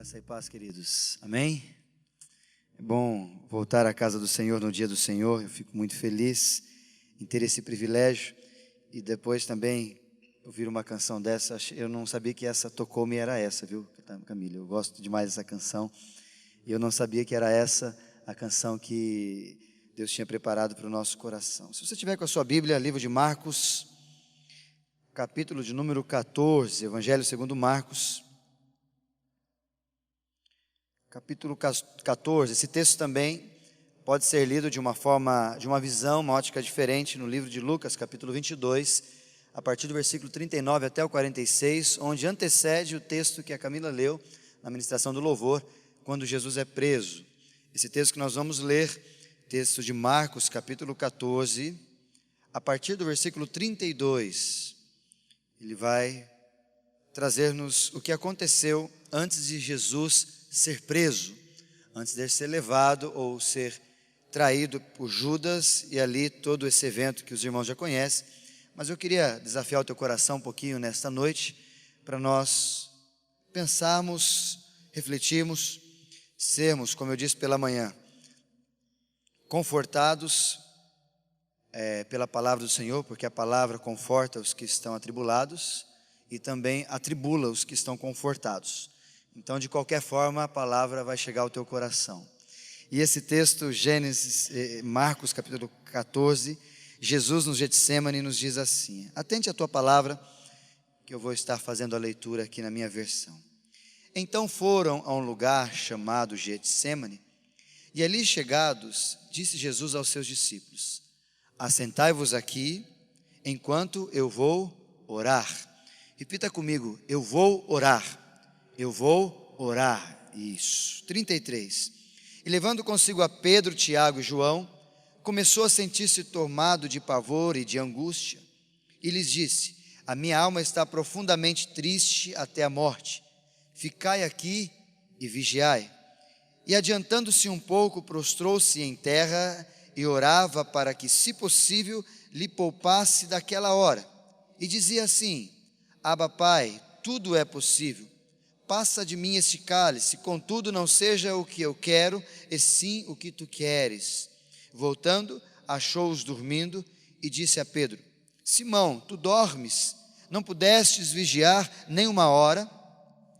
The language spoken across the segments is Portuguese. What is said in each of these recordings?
Graça e paz, queridos. Amém? É bom voltar à casa do Senhor no dia do Senhor. Eu fico muito feliz em ter esse privilégio. E depois também ouvir uma canção dessa. Eu não sabia que essa Tocou-me era essa, viu, Camila? Eu gosto demais dessa canção. E eu não sabia que era essa a canção que Deus tinha preparado para o nosso coração. Se você estiver com a sua Bíblia, livro de Marcos, capítulo de número 14, Evangelho segundo Marcos, capítulo 14, esse texto também pode ser lido de uma forma, de uma visão, uma ótica diferente no livro de Lucas, capítulo 22, a partir do versículo 39 até o 46, onde antecede o texto que a Camila leu na ministração do louvor, quando Jesus é preso. Esse texto que nós vamos ler, texto de Marcos, capítulo 14, a partir do versículo 32, ele vai trazer-nos o que aconteceu antes de Jesus ser preso, antes de ser levado ou ser traído por Judas, e ali todo esse evento que os irmãos já conhecem. Mas eu queria desafiar o teu coração um pouquinho nesta noite, para nós pensarmos, refletirmos, sermos, como eu disse pela manhã, confortados pela palavra do Senhor, porque a palavra conforta os que estão atribulados e também atribula os que estão confortados. Então, de qualquer forma, a palavra vai chegar ao teu coração. E esse texto, Marcos capítulo 14, Jesus no Getsêmani nos diz assim: atente à tua palavra, que eu vou estar fazendo a leitura aqui na minha versão. Então foram a um lugar chamado Getsêmani, e ali chegados, disse Jesus aos seus discípulos: assentai-vos aqui, enquanto eu vou orar. Repita comigo: eu vou orar. Eu vou orar. Isso. 33. E levando consigo a Pedro, Tiago e João, começou a sentir-se tomado de pavor e de angústia. E lhes disse: a minha alma está profundamente triste até a morte. Ficai aqui e vigiai. E adiantando-se um pouco, prostrou-se em terra e orava para que, se possível, lhe poupasse daquela hora. E dizia assim: Abba, Pai, tudo é possível. Passa de mim este cálice, contudo não seja o que eu quero, e sim o que tu queres. Voltando, achou-os dormindo e disse a Pedro: Simão, tu dormes? Não pudestes vigiar nem uma hora?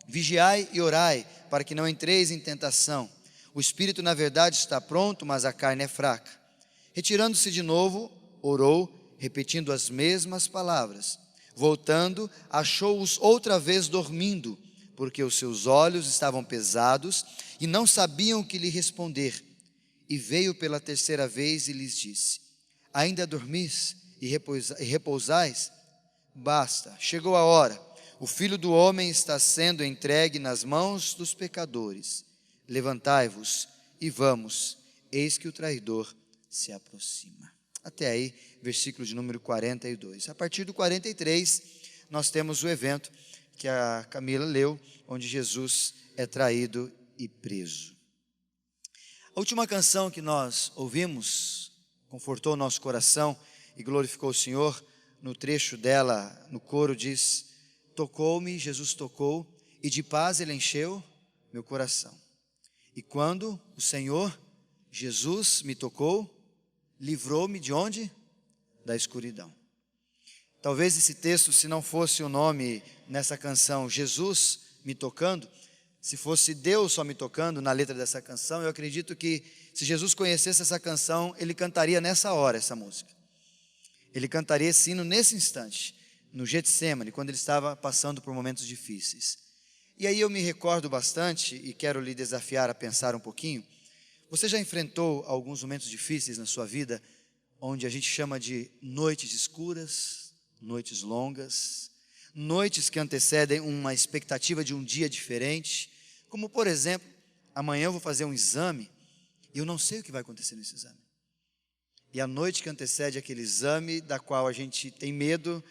Vigiai e orai, para que não entreis em tentação. O espírito na verdade está pronto, mas a carne é fraca. Retirando-se de novo, orou, repetindo as mesmas palavras. Voltando, achou-os outra vez dormindo, porque os seus olhos estavam pesados e não sabiam o que lhe responder. E veio pela terceira vez e lhes disse: ainda dormis e repousais? Basta, chegou a hora. O Filho do Homem está sendo entregue nas mãos dos pecadores. Levantai-vos e vamos, eis que o traidor se aproxima. Até aí, versículo de número 42. A partir do 43, nós temos o evento que a Camila leu, onde Jesus é traído e preso. A última canção que nós ouvimos confortou o nosso coração e glorificou o Senhor. No trecho dela, no coro diz: tocou-me, Jesus tocou, e de paz ele encheu meu coração. E quando o Senhor, Jesus, me tocou, livrou-me de onde? Da escuridão. Talvez esse texto, se não fosse o nome nessa canção, Jesus me tocando, se fosse Deus só me tocando na letra dessa canção, eu acredito que se Jesus conhecesse essa canção, ele cantaria nessa hora essa música. Ele cantaria esse hino nesse instante, no Getsêmani, quando ele estava passando por momentos difíceis. E aí eu me recordo bastante e quero lhe desafiar a pensar um pouquinho. Você já enfrentou alguns momentos difíceis na sua vida, onde a gente chama de noites escuras, noites longas, noites que antecedem uma expectativa de um dia diferente, como por exemplo, amanhã eu vou fazer um exame e eu não sei o que vai acontecer nesse exame. E a noite que antecede aquele exame, da qual a gente tem medo,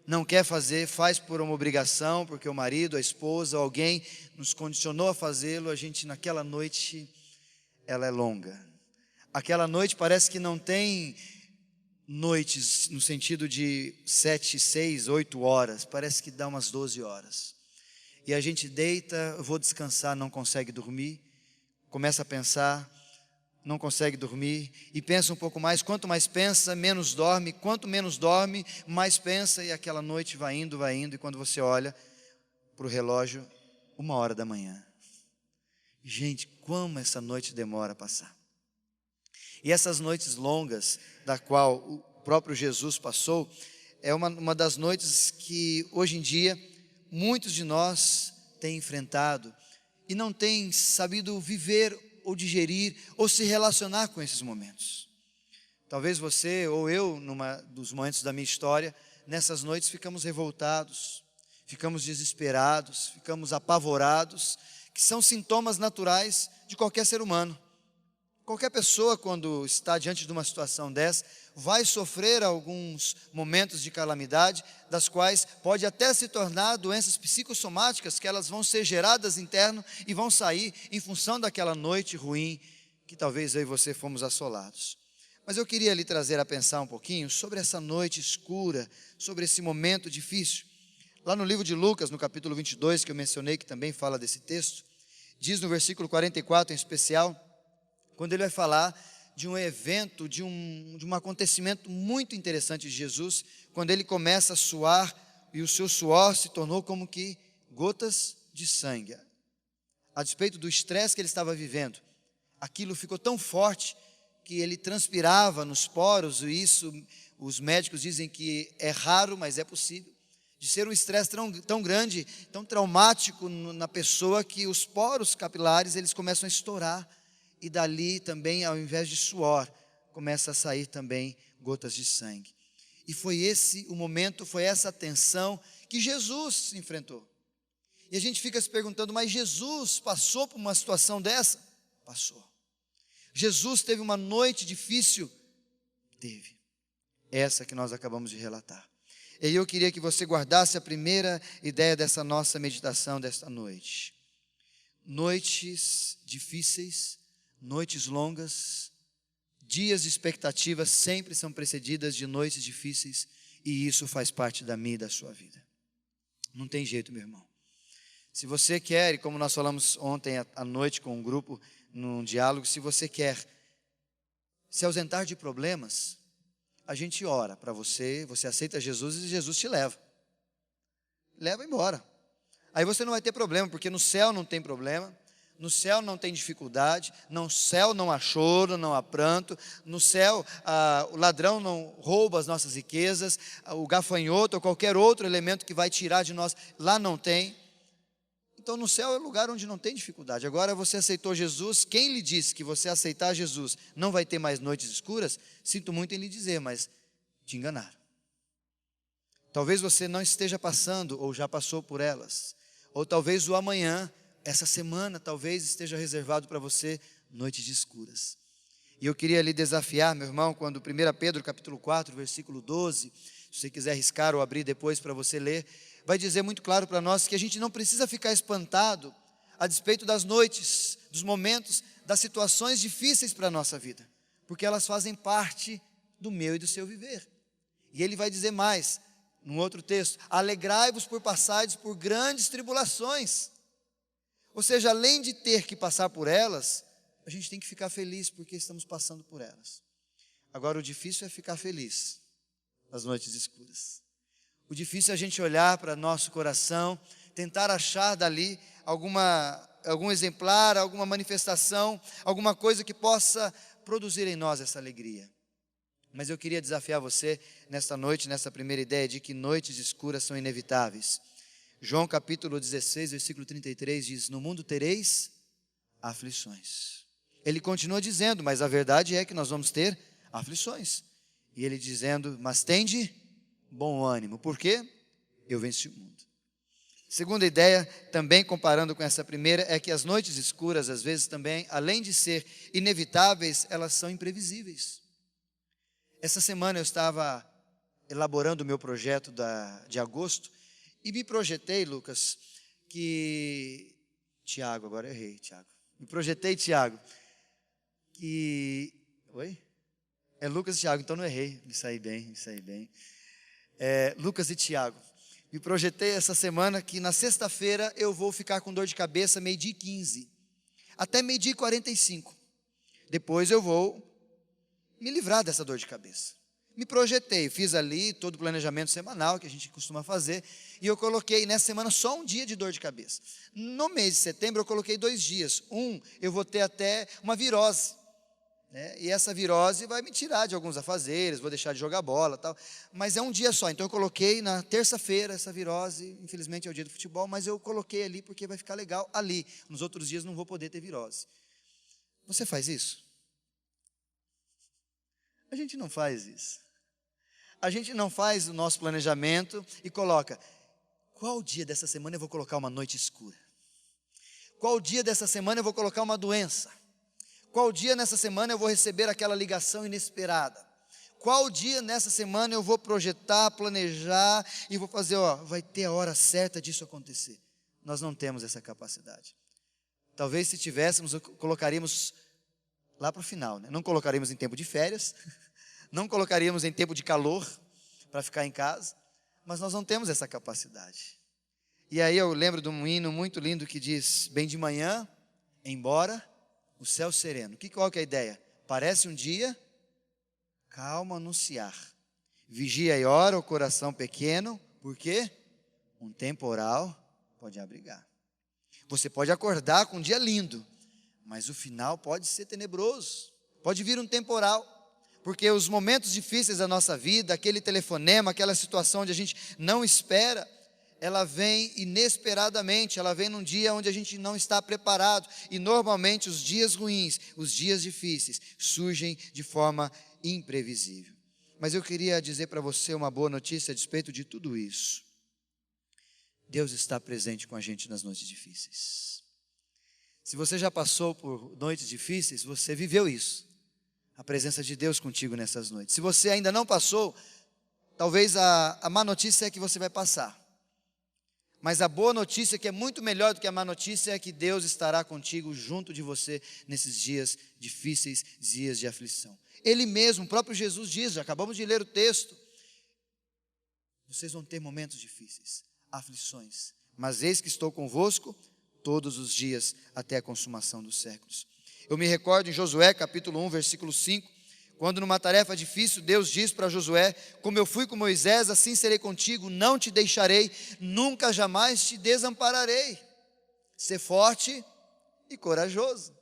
não quer fazer, faz por uma obrigação, porque o marido, a esposa, alguém nos condicionou a fazê-lo, a gente naquela noite, ela é longa. Aquela noite parece que não tem noites no sentido de 7, 6, 8 horas, parece que dá umas 12 horas. e a gente deita, eu vou descansar, não consegue dormir, começa a pensar, não consegue dormir, e pensa um pouco mais, quanto mais pensa, menos dorme, quanto menos dorme, mais pensa, e aquela noite vai indo, e quando você olha para o relógio, 1h da manhã. Gente, como essa noite demora a passar. E essas noites longas, da qual o próprio Jesus passou, é uma das noites que hoje em dia muitos de nós têm enfrentado e não têm sabido viver ou digerir ou se relacionar com esses momentos. Talvez você ou eu, numa dos momentos da minha história, nessas noites ficamos revoltados, ficamos desesperados, ficamos apavorados, que são sintomas naturais de qualquer ser humano. Qualquer pessoa, quando está diante de uma situação dessa, vai sofrer alguns momentos de calamidade, das quais pode até se tornar doenças psicossomáticas, que elas vão ser geradas interno e vão sair em função daquela noite ruim, que talvez eu e você fomos assolados. Mas eu queria lhe trazer a pensar um pouquinho sobre essa noite escura, sobre esse momento difícil. Lá no livro de Lucas, no capítulo 22, que eu mencionei, que também fala desse texto, diz no versículo 44 em especial, quando ele vai falar de um evento, de um acontecimento muito interessante de Jesus, quando ele começa a suar e o seu suor se tornou como que gotas de sangue. A despeito do estresse que ele estava vivendo, aquilo ficou tão forte que ele transpirava nos poros, e isso os médicos dizem que é raro, mas é possível, de ser um estresse tão grande, tão traumático na pessoa, que os poros capilares eles começam a estourar. E dali também, ao invés de suor, começa a sair também gotas de sangue. E foi esse o momento, foi essa tensão que Jesus enfrentou. E a gente fica se perguntando, mas Jesus passou por uma situação dessa? Passou. Jesus teve uma noite difícil? Teve. Essa que nós acabamos de relatar. E aí eu queria que você guardasse a primeira ideia dessa nossa meditação desta noite. Noites difíceis, noites longas, dias de expectativas sempre são precedidas de noites difíceis, e isso faz parte da minha e da sua vida. Não tem jeito, meu irmão. Se você quer, e como nós falamos ontem à noite com um grupo, num diálogo, se você quer se ausentar de problemas, a gente ora para você, você aceita Jesus e Jesus te leva. Leva embora. Aí você não vai ter problema, porque no céu não tem problema. No céu não tem dificuldade, no céu não há choro, não há pranto, no céu o ladrão não rouba as nossas riquezas, o gafanhoto ou qualquer outro elemento que vai tirar de nós, lá não tem. Então no céu é o lugar onde não tem dificuldade. Agora você aceitou Jesus, quem lhe disse que você aceitar Jesus não vai ter mais noites escuras? Sinto muito em lhe dizer, mas te enganaram. Talvez você não esteja passando ou já passou por elas, ou talvez o amanhã, essa semana talvez esteja reservado para você noites escuras. E eu queria lhe desafiar, meu irmão, quando 1 Pedro capítulo 4, versículo 12, se você quiser riscar ou abrir depois para você ler, vai dizer muito claro para nós que a gente não precisa ficar espantado a despeito das noites, dos momentos, das situações difíceis para a nossa vida, porque elas fazem parte do meu e do seu viver. E ele vai dizer mais, num outro texto, alegrai-vos por passardes por grandes tribulações. Ou seja, além de ter que passar por elas, a gente tem que ficar feliz porque estamos passando por elas. Agora, o difícil é ficar feliz nas noites escuras. O difícil é a gente olhar para nosso coração, tentar achar dali algum exemplar, alguma manifestação, alguma coisa que possa produzir em nós essa alegria. Mas eu queria desafiar você nesta noite, nessa primeira ideia de que noites escuras são inevitáveis. João capítulo 16, versículo 33 diz, no mundo tereis aflições. Ele continua dizendo, mas a verdade é que nós vamos ter aflições. E ele dizendo, mas tende bom ânimo. Por quê? Eu venci o mundo. Segunda ideia, também comparando com essa primeira, é que as noites escuras, às vezes também, além de ser inevitáveis, elas são imprevisíveis. Essa semana eu estava elaborando o meu projeto de agosto, e me projetei, Lucas, Tiago, agora eu errei, Tiago. Me projetei, Tiago, Oi? É Lucas e Tiago, então não errei, me saí bem. Lucas e Tiago. Me projetei essa semana que na sexta-feira eu vou ficar com dor de cabeça 12h15, até 12h45. Depois eu vou me livrar dessa dor de cabeça. Me projetei, fiz ali todo o planejamento semanal que a gente costuma fazer, e eu coloquei nessa semana só um dia de dor de cabeça. No mês de setembro eu coloquei 2 dias. Eu vou ter até uma virose, né? E essa virose vai me tirar de alguns afazeres, vou deixar de jogar bola, tal. Mas é um dia só, então eu coloquei na terça-feira essa virose. Infelizmente é o dia do futebol, mas eu coloquei ali porque vai ficar legal ali. Nos outros dias não vou poder ter virose. Você faz isso? A gente não faz isso. A gente não faz o nosso planejamento e coloca: qual dia dessa semana eu vou colocar uma noite escura? Qual dia dessa semana eu vou colocar uma doença? Qual dia nessa semana eu vou receber aquela ligação inesperada? Qual dia nessa semana eu vou projetar, planejar e vou fazer, vai ter a hora certa disso acontecer? Nós não temos essa capacidade. Talvez se tivéssemos, colocaríamos lá para o final, né? Não colocaríamos em tempo de férias, não colocaríamos em tempo de calor para ficar em casa, mas nós não temos essa capacidade. E aí eu lembro de um hino muito lindo que diz: bem de manhã, embora o céu sereno. Qual que é a ideia? Parece um dia, calma anunciar. Vigia e ora o coração pequeno, porque um temporal pode abrigar. Você pode acordar com um dia lindo, mas o final pode ser tenebroso. Pode vir um temporal. Porque os momentos difíceis da nossa vida, aquele telefonema, aquela situação onde a gente não espera, ela vem inesperadamente, ela vem num dia onde a gente não está preparado. E normalmente os dias ruins, os dias difíceis, surgem de forma imprevisível. Mas eu queria dizer para você uma boa notícia a respeito de tudo isso. Deus está presente com a gente nas noites difíceis. Se você já passou por noites difíceis, você viveu isso. A presença de Deus contigo nessas noites. Se você ainda não passou, talvez a má notícia é que você vai passar. Mas a boa notícia, que é muito melhor do que a má notícia, é que Deus estará contigo, junto de você, nesses dias difíceis, dias de aflição. Ele mesmo, o próprio Jesus diz, já acabamos de ler o texto: vocês vão ter momentos difíceis, aflições, mas eis que estou convosco todos os dias, até a consumação dos séculos. Eu me recordo em Josué, capítulo 1, versículo 5, quando numa tarefa difícil, Deus diz para Josué: como eu fui com Moisés, assim serei contigo, não te deixarei, nunca jamais te desampararei. Ser forte e corajoso.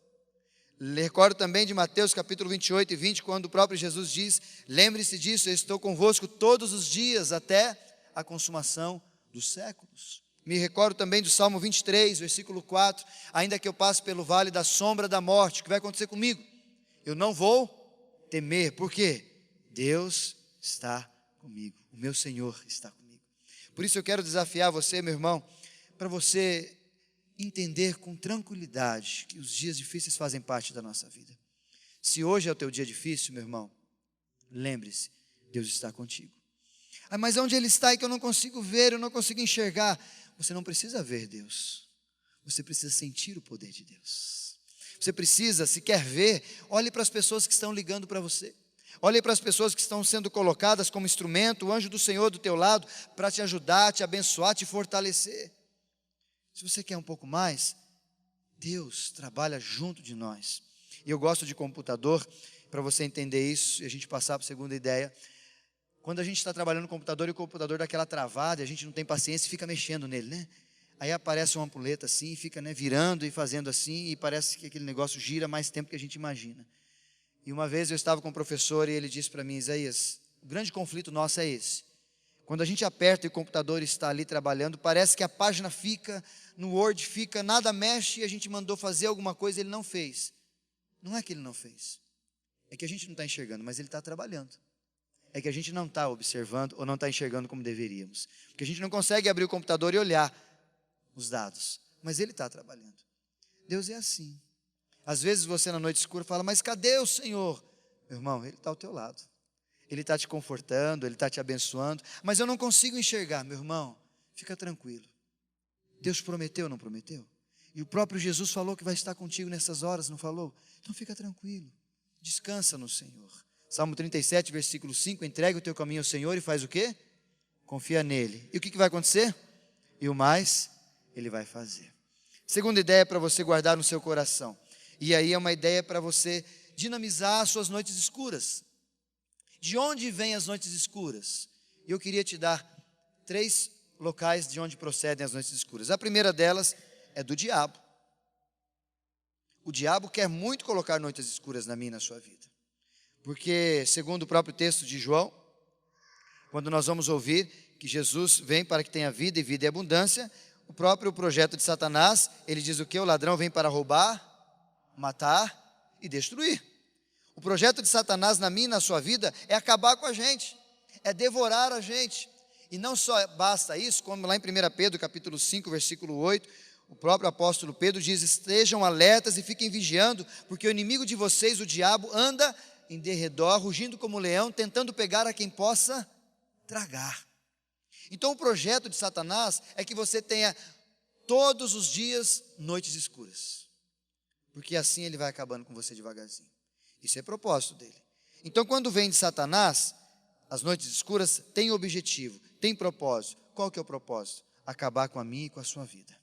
Recordo também de Mateus capítulo 28 e 20, quando o próprio Jesus diz: lembre-se disso, eu estou convosco todos os dias, até a consumação dos séculos. Me recordo também do Salmo 23, versículo 4, ainda que eu passe pelo vale da sombra da morte, o que vai acontecer comigo? Eu não vou temer, por quê? Deus está comigo, o meu Senhor está comigo. Por isso eu quero desafiar você, meu irmão, para você entender com tranquilidade que os dias difíceis fazem parte da nossa vida. Se hoje é o teu dia difícil, meu irmão, lembre-se, Deus está contigo. Mas onde Ele está é que eu não consigo ver, eu não consigo enxergar. Você não precisa ver Deus, você precisa sentir o poder de Deus. Você precisa, se quer ver, olhe para as pessoas que estão ligando para você. Olhe para as pessoas que estão sendo colocadas como instrumento, o anjo do Senhor do teu lado, para te ajudar, te abençoar, te fortalecer. Se você quer um pouco mais, Deus trabalha junto de nós. E eu gosto de computador, para você entender isso, e a gente passar para a segunda ideia. Quando a gente está trabalhando no computador e o computador dá aquela travada, a gente não tem paciência e fica mexendo nele, né? Aí aparece uma ampulheta assim, e fica, né, virando e fazendo assim, e parece que aquele negócio gira mais tempo que a gente imagina. E uma vez eu estava com um professor e ele disse para mim: Isaías, o grande conflito nosso é esse. Quando a gente aperta e o computador está ali trabalhando, parece que a página fica, no Word fica, nada mexe, e a gente mandou fazer alguma coisa e ele não fez. Não é que ele não fez, é que a gente não está enxergando, mas ele está trabalhando. É que a gente não está observando ou não está enxergando como deveríamos. Porque a gente não consegue abrir o computador e olhar os dados, mas Ele está trabalhando. Deus é assim. Às vezes você na noite escura fala: mas cadê o Senhor? Meu irmão, Ele está ao teu lado. Ele está te confortando, Ele está te abençoando, mas eu não consigo enxergar. Meu irmão, fica tranquilo. Deus prometeu, não prometeu? E o próprio Jesus falou que vai estar contigo nessas horas, não falou? Então fica tranquilo, descansa no Senhor. Salmo 37, versículo 5, entrega o teu caminho ao Senhor e faz o quê? Confia nele. E o que vai acontecer? E o mais ele vai fazer. Segunda ideia para você guardar no seu coração. E aí é uma ideia para você dinamizar as suas noites escuras. De onde vêm as noites escuras? E eu queria te dar 3 locais de onde procedem as noites escuras. A primeira delas é do diabo. O diabo quer muito colocar noites escuras na minha e na sua vida. Porque, segundo o próprio texto de João, quando nós vamos ouvir que Jesus vem para que tenha vida e vida em abundância, o próprio projeto de Satanás, ele diz o quê? O ladrão vem para roubar, matar e destruir. O projeto de Satanás na minha e na sua vida é acabar com a gente, é devorar a gente. E não só basta isso, como lá em 1 Pedro capítulo 5, versículo 8, o próprio apóstolo Pedro diz: estejam alertas e fiquem vigiando, porque o inimigo de vocês, o diabo, anda em derredor, rugindo como um leão, tentando pegar a quem possa tragar. Então o projeto de Satanás é que você tenha todos os dias noites escuras, porque assim ele vai acabando com você devagarzinho. Isso é propósito dele. Então quando vem de Satanás, as noites escuras têm objetivo, têm propósito. Qual que é o propósito? Acabar com a minha e com a sua vida.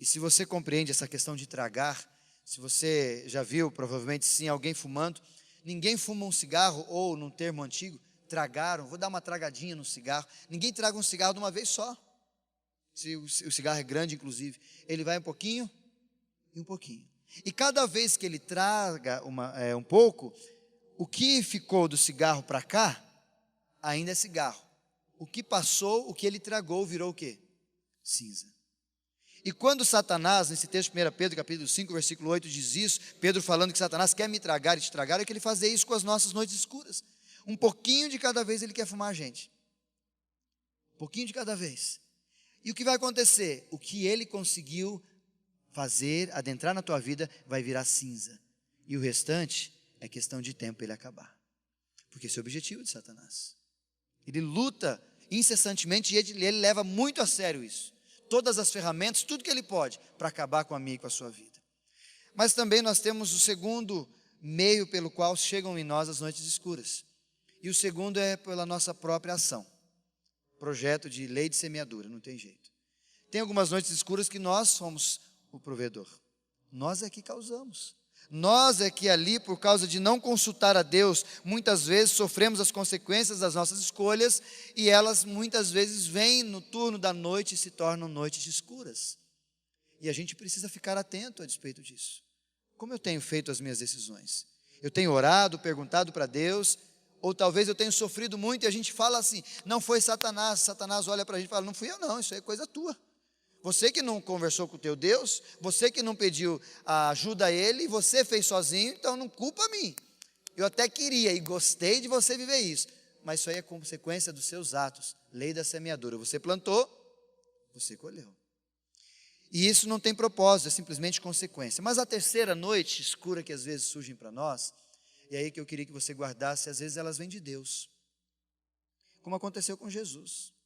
E se você compreende essa questão de tragar, se você já viu, provavelmente sim, alguém fumando, ninguém fuma um cigarro, ou num termo antigo, tragaram, vou dar uma tragadinha no cigarro. Ninguém traga um cigarro de uma vez só. Se o cigarro é grande, inclusive, ele vai um pouquinho e um pouquinho. E cada vez que ele traga um pouco, o que ficou do cigarro para cá, ainda é cigarro. O que passou, o que ele tragou, virou o quê? Cinza. E quando Satanás, nesse texto de 1 Pedro capítulo 5, versículo 8, diz isso, Pedro falando que Satanás quer me tragar e te tragar, é que ele faz isso com as nossas noites escuras. Um pouquinho de cada vez ele quer fumar a gente. Um pouquinho de cada vez. E o que vai acontecer? O que ele conseguiu fazer, adentrar na tua vida, vai virar cinza. E o restante é questão de tempo ele acabar. Porque esse é o objetivo de Satanás. Ele luta incessantemente e ele leva muito a sério isso. Todas as ferramentas, tudo que ele pode, para acabar com a minha e com a sua vida. Mas também nós temos o segundo meio pelo qual chegam em nós as noites escuras. E o segundo é pela nossa própria ação. Projeto de lei de semeadura, não tem jeito. Tem algumas noites escuras que nós somos o provedor. Nós é que causamos. Nós é que ali, por causa de não consultar a Deus, muitas vezes sofremos as consequências das nossas escolhas, e elas muitas vezes vêm no turno da noite e se tornam noites escuras. E a gente precisa ficar atento a despeito disso. Como eu tenho feito as minhas decisões? Eu tenho orado, perguntado para Deus, ou talvez eu tenha sofrido muito e a gente fala assim: não foi Satanás. Satanás olha para a gente e fala: não fui eu não, isso é coisa tua. Você que não conversou com o teu Deus, você que não pediu a ajuda a Ele, você fez sozinho, então não culpa a mim. Eu até queria e gostei de você viver isso, mas isso aí é consequência dos seus atos, lei da semeadura. Você plantou, você colheu. E isso não tem propósito, é simplesmente consequência. Mas a terceira noite escura que às vezes surgem para nós, e aí que eu queria que você guardasse, às vezes elas vêm de Deus, como aconteceu com Jesus.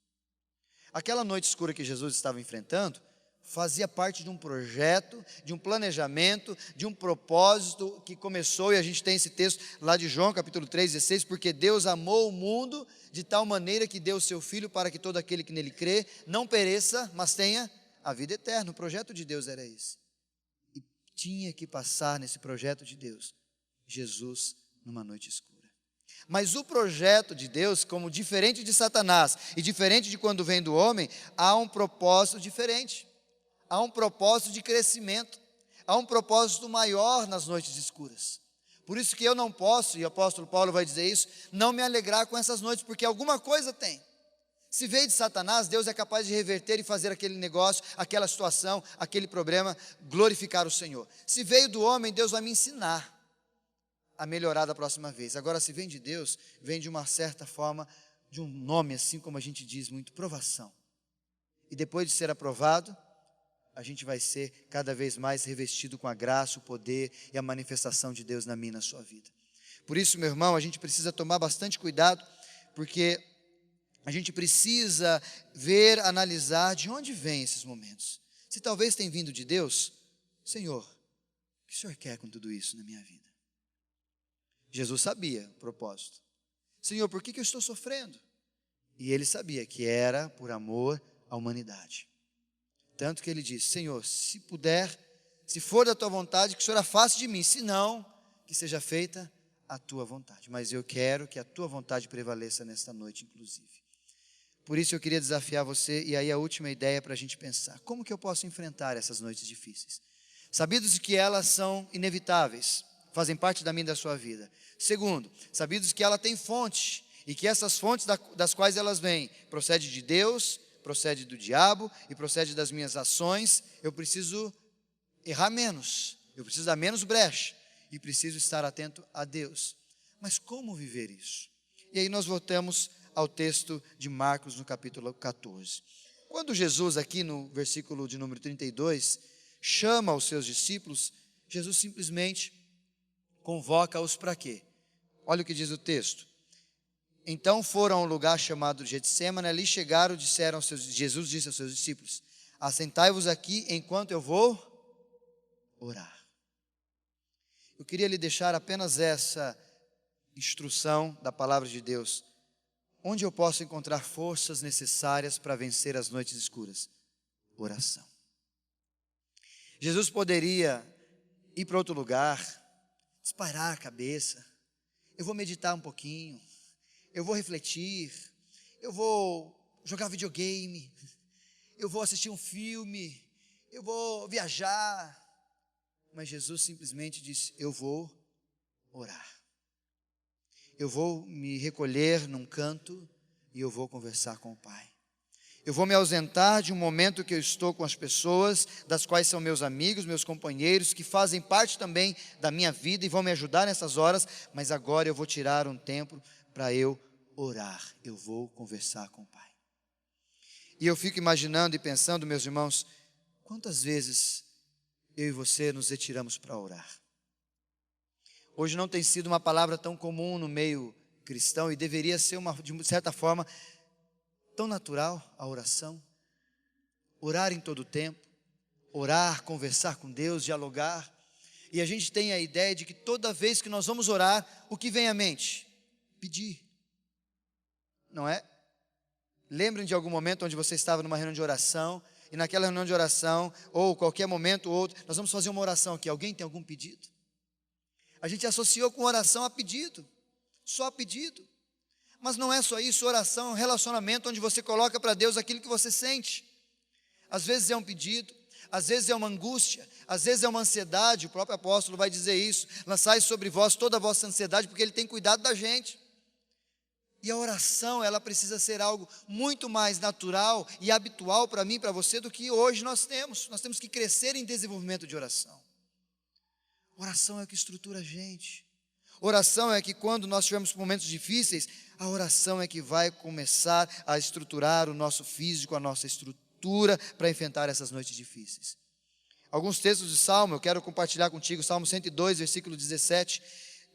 Aquela noite escura que Jesus estava enfrentando fazia parte de um projeto, de um planejamento, de um propósito que começou, e a gente tem esse texto lá de João capítulo 3,16, porque Deus amou o mundo de tal maneira que deu o seu Filho para que todo aquele que nele crê não pereça, mas tenha a vida eterna. O projeto de Deus era esse. E tinha que passar nesse projeto de Deus Jesus numa noite escura. Mas o projeto de Deus, como diferente de Satanás e diferente de quando vem do homem, há um propósito diferente. Há um propósito de crescimento. Há um propósito maior nas noites escuras. Por isso que eu não posso, e o apóstolo Paulo vai dizer isso, não me alegrar com essas noites, porque alguma coisa tem. Se veio de Satanás, Deus é capaz de reverter e fazer aquele negócio, aquela situação, aquele problema, glorificar o Senhor. Se veio do homem, Deus vai me ensinar a melhorar da próxima vez. Agora, se vem de Deus, vem de uma certa forma, de um nome assim como a gente diz muito, provação. E depois de ser aprovado, a gente vai ser cada vez mais revestido com a graça, o poder e a manifestação de Deus na minha e na sua vida. Por isso, meu irmão, a gente precisa tomar bastante cuidado, porque a gente precisa ver, analisar de onde vêm esses momentos. Se talvez tenha vindo de Deus, Senhor, o que o Senhor quer com tudo isso na minha vida? Jesus sabia o propósito. Senhor, por que eu estou sofrendo? E ele sabia que era por amor à humanidade. Tanto que ele disse: Senhor, se puder, se for da tua vontade, que o Senhor afaste de mim, se não, que seja feita a tua vontade. Mas eu quero que a tua vontade prevaleça nesta noite, inclusive. Por isso eu queria desafiar você, e aí a última ideia para a gente pensar: como que eu posso enfrentar essas noites difíceis? Sabidos de que elas são inevitáveis, fazem parte da minha e da sua vida. Segundo, sabidos que ela tem fonte, e que essas fontes das quais elas vêm, procede de Deus, procede do diabo e procede das minhas ações. Eu preciso errar menos, eu preciso dar menos brecha e preciso estar atento a Deus. Mas como viver isso? E aí nós voltamos ao texto de Marcos no capítulo 14. Quando Jesus aqui no versículo de número 32 chama os seus discípulos, Jesus simplesmente convoca-os para quê? Olha o que diz o texto. Então foram a um lugar chamado Getsêmani, ali chegaram, Jesus disse aos seus discípulos: assentai-vos aqui enquanto eu vou orar. Eu queria lhe deixar apenas essa instrução da palavra de Deus. Onde eu posso encontrar forças necessárias para vencer as noites escuras? Oração. Jesus poderia ir para outro lugar, espairar a cabeça. Eu vou meditar um pouquinho, eu vou refletir, eu vou jogar videogame, eu vou assistir um filme, eu vou viajar. Mas Jesus simplesmente disse: eu vou orar. Eu vou me recolher num canto e eu vou conversar com o Pai. Eu vou me ausentar de um momento que eu estou com as pessoas, das quais são meus amigos, meus companheiros, que fazem parte também da minha vida e vão me ajudar nessas horas, mas agora eu vou tirar um tempo para eu orar. Eu vou conversar com o Pai. E eu fico imaginando e pensando, meus irmãos, quantas vezes eu e você nos retiramos para orar? Hoje não tem sido uma palavra tão comum no meio cristão e deveria ser, de certa forma, tão natural a oração. Orar em todo o tempo, orar, conversar com Deus, dialogar. E a gente tem a ideia de que toda vez que nós vamos orar, o que vem à mente? Pedir. Não é? Lembrem de algum momento onde você estava numa reunião de oração, e naquela reunião de oração, ou qualquer momento ou outro, nós vamos fazer uma oração aqui. Alguém tem algum pedido? A gente associou com oração a pedido, só pedido. Mas não é só isso, oração é um relacionamento onde você coloca para Deus aquilo que você sente. Às vezes é um pedido, às vezes é uma angústia, às vezes é uma ansiedade. O próprio apóstolo vai dizer isso: lançai sobre vós toda a vossa ansiedade, porque Ele tem cuidado da gente. E a oração, ela precisa ser algo muito mais natural e habitual para mim e para você do que hoje nós temos. Nós temos que crescer em desenvolvimento de oração. Oração é o que estrutura a gente. Oração é que quando nós tivermos momentos difíceis, a oração é que vai começar a estruturar o nosso físico, a nossa estrutura para enfrentar essas noites difíceis. Alguns textos de Salmo, eu quero compartilhar contigo, Salmo 102, versículo 17.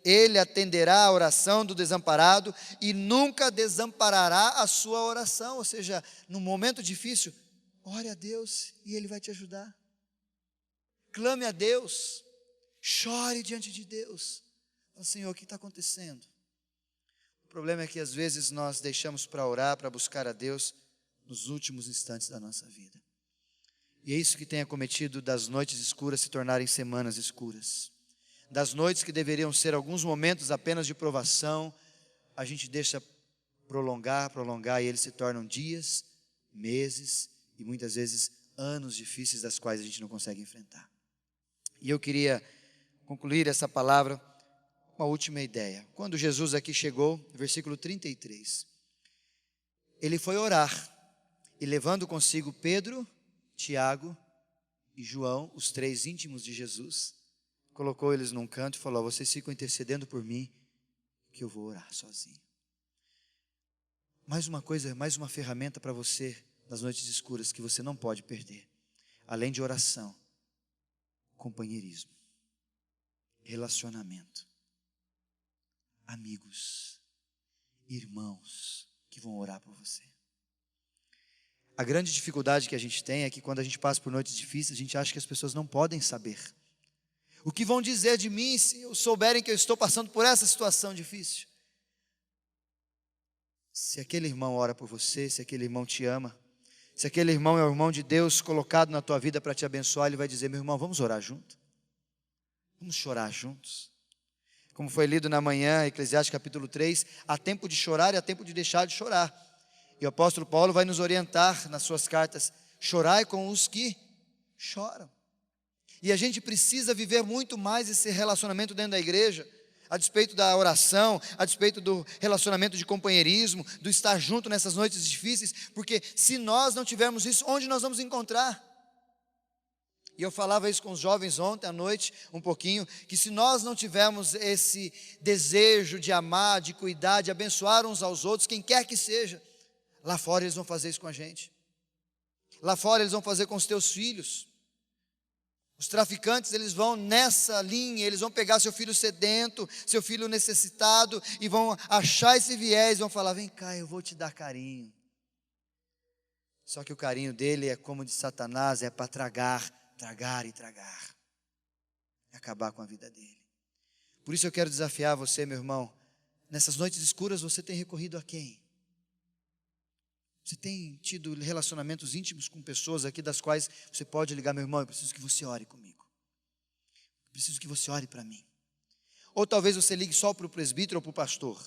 Ele atenderá a oração do desamparado e nunca desamparará a sua oração. Ou seja, num momento difícil, ore a Deus e Ele vai te ajudar. Clame a Deus, chore diante de Deus. Senhor, o que está acontecendo? O problema é que às vezes nós deixamos para orar, para buscar a Deus nos últimos instantes da nossa vida. E é isso que tem acometido das noites escuras se tornarem semanas escuras. Das noites que deveriam ser alguns momentos apenas de provação, a gente deixa prolongar e eles se tornam dias, meses e muitas vezes anos difíceis das quais a gente não consegue enfrentar. E eu queria concluir essa palavra uma última ideia. Quando Jesus aqui chegou, versículo 33, ele foi orar e levando consigo Pedro, Tiago e João, os três íntimos de Jesus, colocou eles num canto e falou: vocês ficam intercedendo por mim, que eu vou orar sozinho. Mais uma coisa, mais uma ferramenta para você nas noites escuras que você não pode perder. Além de oração, companheirismo, relacionamento. Amigos, irmãos que vão orar por você. A grande dificuldade que a gente tem é que quando a gente passa por noites difíceis, a gente acha que as pessoas não podem saber. O que vão dizer de mim se souberem que eu estou passando por essa situação difícil? Se aquele irmão ora por você, se aquele irmão te ama, se aquele irmão é o irmão de Deus colocado na tua vida para te abençoar, ele vai dizer: meu irmão, vamos orar junto? Vamos chorar juntos? Como foi lido na manhã, Eclesiastes capítulo 3, há tempo de chorar e há tempo de deixar de chorar. E o apóstolo Paulo vai nos orientar nas suas cartas: chorai com os que choram. E a gente precisa viver muito mais esse relacionamento dentro da igreja, a despeito da oração, a despeito do relacionamento de companheirismo, do estar junto nessas noites difíceis, porque se nós não tivermos isso, onde nós vamos encontrar? E eu falava isso com os jovens ontem à noite, um pouquinho, que se nós não tivermos esse desejo de amar, de cuidar, de abençoar uns aos outros, quem quer que seja, lá fora eles vão fazer isso com a gente. Lá fora eles vão fazer com os teus filhos. Os traficantes, eles vão nessa linha, eles vão pegar seu filho sedento, seu filho necessitado, e vão achar esse viés, vão falar: vem cá, eu vou te dar carinho. Só que o carinho dele é como de Satanás, é para tragar e tragar, e acabar com a vida dele. Por isso eu quero desafiar você, meu irmão, nessas noites escuras você tem recorrido a quem? Você tem tido relacionamentos íntimos com pessoas aqui das quais você pode ligar: meu irmão, eu preciso que você ore comigo. Eu preciso que você ore para mim. Ou talvez você ligue só para o presbítero ou para o pastor.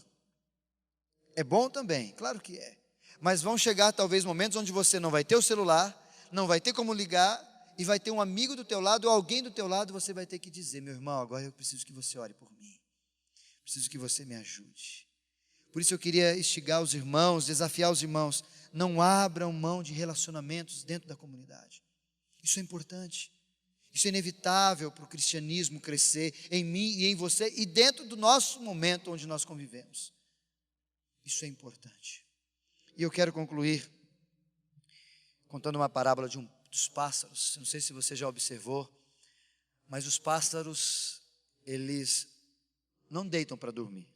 É bom também, claro que é. Mas vão chegar talvez momentos onde você não vai ter o celular, não vai ter como ligar, e vai ter um amigo do teu lado ou alguém do teu lado, você vai ter que dizer: meu irmão, agora eu preciso que você ore por mim. Preciso que você me ajude. Por isso eu queria instigar os irmãos, desafiar os irmãos: não abram mão de relacionamentos dentro da comunidade. Isso é importante. Isso é inevitável para o cristianismo crescer em mim e em você e dentro do nosso momento onde nós convivemos. Isso é importante. E eu quero concluir contando uma parábola dos pássaros. Não sei se você já observou, mas os pássaros, eles não deitam para dormir.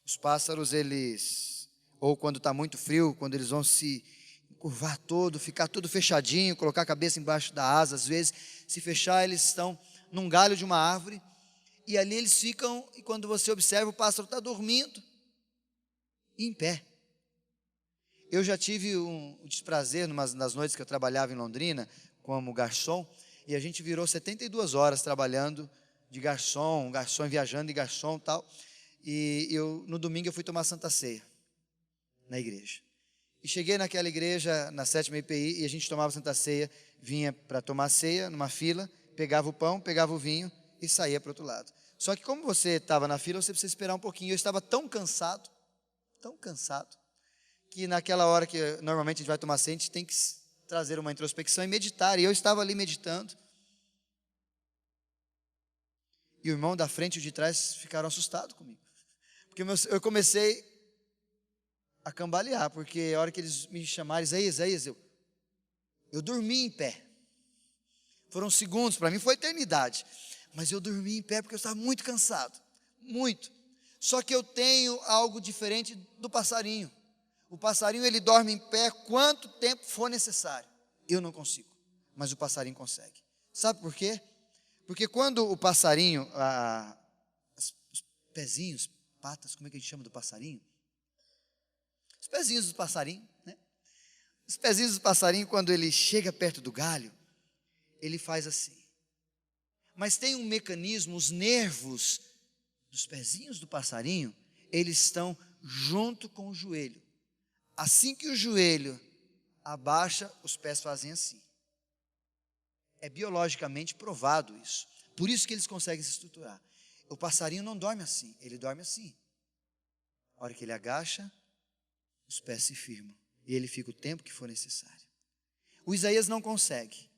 Os pássaros, ou quando está muito frio, quando eles vão se curvar todo, ficar tudo fechadinho, colocar a cabeça embaixo da asa, às vezes, se fechar, eles estão num galho de uma árvore, e ali eles ficam, e quando você observa, o pássaro está dormindo, em pé. Eu já tive o desprazer, nas noites que eu trabalhava em Londrina, como garçom, e a gente virou 72 horas trabalhando de garçom viajando de garçom e tal. E no domingo eu fui tomar Santa Ceia na igreja. E cheguei naquela igreja, na 7ª IPI, e a gente tomava Santa Ceia, vinha para tomar ceia, numa fila, pegava o pão, pegava o vinho e saía para o outro lado. Só que como você estava na fila, você precisa esperar um pouquinho. Eu estava tão cansado, que naquela hora que normalmente a gente vai tomar ceia, a gente tem que trazer uma introspecção e meditar. E eu estava ali meditando. E o irmão da frente e o de trás ficaram assustados comigo. Porque eu comecei a cambalear, porque a hora que eles me chamaram: Isaías, eu dormi em pé. Foram segundos, para mim foi eternidade. Mas eu dormi em pé porque eu estava muito cansado, muito. Só que eu tenho algo diferente do passarinho. O passarinho, ele dorme em pé quanto tempo for necessário. Eu não consigo, mas o passarinho consegue. Sabe por quê? Porque quando o passarinho, os pezinhos, patas, como é que a gente chama do passarinho? Os pezinhos do passarinho, né? Os pezinhos do passarinho, quando ele chega perto do galho, ele faz assim. Mas tem um mecanismo, os nervos dos pezinhos do passarinho, eles estão junto com o joelho. Assim que o joelho abaixa, os pés fazem assim. É biologicamente provado isso. Por isso que eles conseguem se estruturar. O passarinho não dorme assim, ele dorme assim. A hora que ele agacha, os pés se firmam. E ele fica o tempo que for necessário. O Isaías não consegue.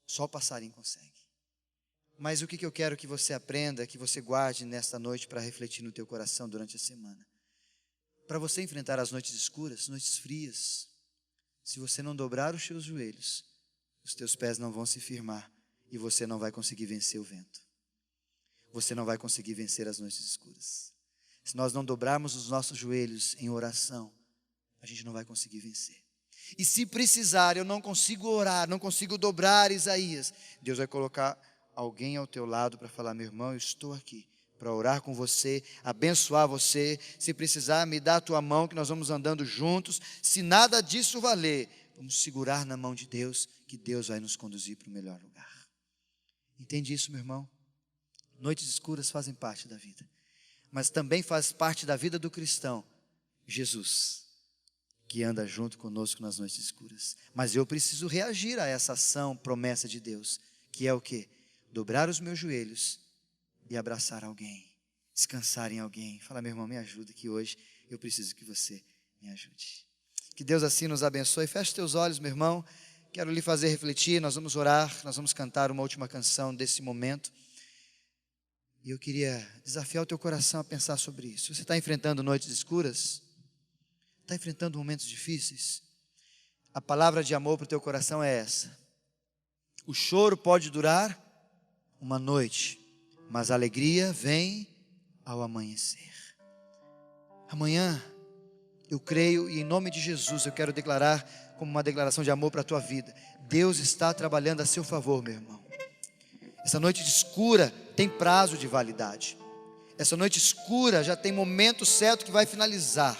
Só o passarinho consegue. Mas o que eu quero que você aprenda, que você guarde nesta noite para refletir no teu coração durante a semana. Para você enfrentar as noites escuras, noites frias, se você não dobrar os seus joelhos, os teus pés não vão se firmar e você não vai conseguir vencer o vento. Você não vai conseguir vencer as noites escuras. Se nós não dobrarmos os nossos joelhos em oração, a gente não vai conseguir vencer. E se precisar, eu não consigo orar, não consigo dobrar Isaías, Deus vai colocar alguém ao teu lado para falar: meu irmão, eu estou aqui para orar com você, abençoar você. Se precisar, me dá a tua mão que nós vamos andando juntos. Se nada disso valer, vamos segurar na mão de Deus, que Deus vai nos conduzir para o melhor lugar. Entende isso, meu irmão? Noites escuras fazem parte da vida, mas também faz parte da vida do cristão Jesus, que anda junto conosco nas noites escuras. Mas eu preciso reagir a essa ação, promessa de Deus, que é o quê? Dobrar os meus joelhos e abraçar alguém, descansar em alguém. Fala, meu irmão, me ajuda, que hoje eu preciso que você me ajude. Que Deus assim nos abençoe. Feche os teus olhos, meu irmão. Quero lhe fazer refletir. Nós vamos orar, nós vamos cantar uma última canção desse momento. E eu queria desafiar o teu coração a pensar sobre isso. Você está enfrentando noites escuras? Está enfrentando momentos difíceis? A palavra de amor para o teu coração é essa: o choro pode durar uma noite, mas a alegria vem ao amanhecer. Amanhã, eu creio, e em nome de Jesus eu quero declarar como uma declaração de amor para a tua vida: Deus está trabalhando a seu favor, meu irmão. Essa noite escura tem prazo de validade. Essa noite escura já tem momento certo que vai finalizar.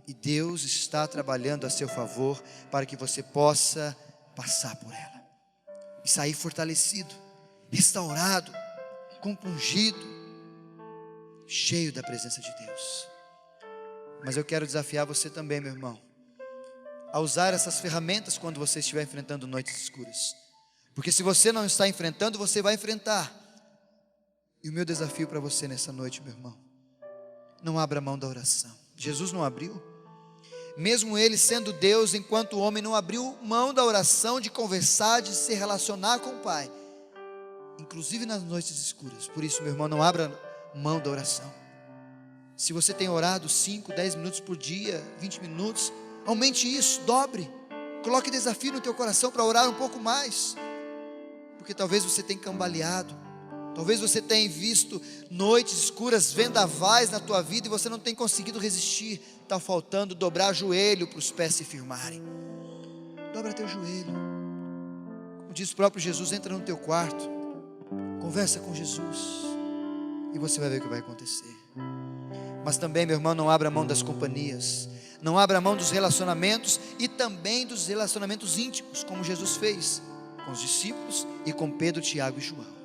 E Deus está trabalhando a seu favor para que você possa passar por ela e sair fortalecido, restaurado, compungido, cheio da presença de Deus. Mas eu quero desafiar você também, meu irmão, a usar essas ferramentas quando você estiver enfrentando noites escuras. Porque se você não está enfrentando, você vai enfrentar. E o meu desafio para você nessa noite, meu irmão, não abra mão da oração. Jesus não abriu. Mesmo Ele sendo Deus, enquanto homem, não abriu mão da oração, de conversar, de se relacionar com o Pai, inclusive nas noites escuras. Por isso, meu irmão, não abra mão da oração. Se você tem orado 5, 10 minutos por dia, 20 minutos, aumente isso, dobre. Coloque desafio no teu coração para orar um pouco mais. Porque talvez você tenha cambaleado, talvez você tenha visto noites escuras, vendavais na tua vida, e você não tenha conseguido resistir. Está faltando dobrar joelho para os pés se firmarem. Dobra teu joelho. Como diz o próprio Jesus, entra no teu quarto, conversa com Jesus, e você vai ver o que vai acontecer. Mas também, meu irmão, não abra mão das companhias, não abra mão dos relacionamentos, e também dos relacionamentos íntimos, como Jesus fez com os discípulos e com Pedro, Tiago e João.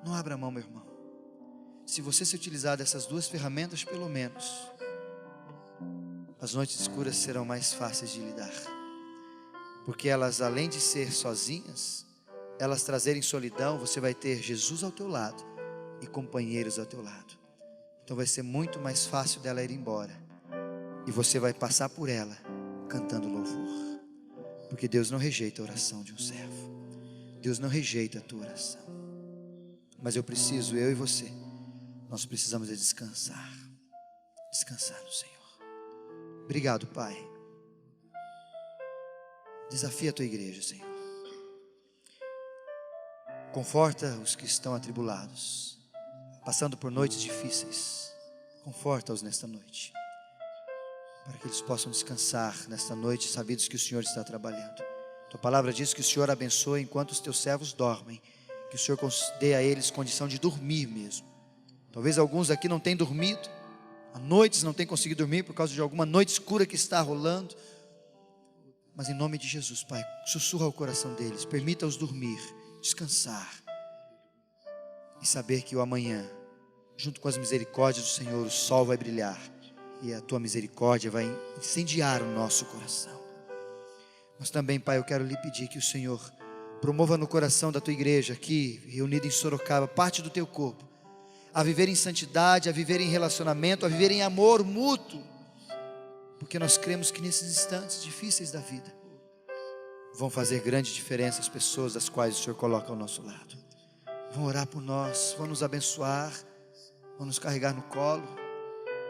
Não abra mão, meu irmão. Se você se utilizar dessas duas ferramentas, pelo menos, as noites escuras serão mais fáceis de lidar. Porque elas, além de ser sozinhas, elas trazerem solidão, você vai ter Jesus ao teu lado e companheiros ao teu lado. Então vai ser muito mais fácil dela ir embora, e você vai passar por ela cantando louvor. Porque Deus não rejeita a oração de um servo. Deus não rejeita a tua oração. Mas eu e você, nós precisamos de descansar. Descansar no Senhor. Obrigado, Pai. Desafia a tua igreja, Senhor. Conforta os que estão atribulados, passando por noites difíceis. Conforta-os nesta noite, para que eles possam descansar nesta noite, sabidos que o Senhor está trabalhando. Tua palavra diz que o Senhor abençoa enquanto os teus servos dormem, que o Senhor dê a eles condição de dormir mesmo. Talvez alguns aqui não tenham dormido, há noites não tenham conseguido dormir por causa de alguma noite escura que está rolando. Mas em nome de Jesus, Pai, sussurra ao coração deles, permita-os dormir, descansar e saber que o amanhã, junto com as misericórdias do Senhor, o sol vai brilhar e a tua misericórdia vai incendiar o nosso coração. Mas também, Pai, eu quero lhe pedir que o Senhor promova no coração da tua igreja aqui, reunida em Sorocaba, parte do teu corpo, a viver em santidade, a viver em relacionamento, a viver em amor mútuo, porque nós cremos que nesses instantes difíceis da vida vão fazer grande diferença as pessoas das quais o Senhor coloca ao nosso lado. Vão orar por nós, vão nos abençoar, vão nos carregar no colo.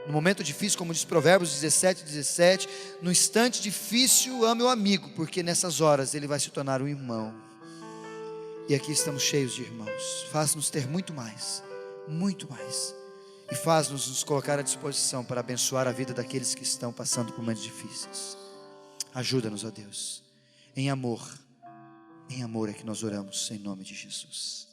No momento difícil, como diz Provérbios 17:17, no instante difícil ame o amigo, porque nessas horas ele vai se tornar um irmão. E aqui estamos cheios de irmãos. Faz-nos ter muito mais, e faz-nos nos colocar à disposição para abençoar a vida daqueles que estão passando por momentos difíceis. Ajuda-nos, ó Deus, em amor é que nós oramos, em nome de Jesus.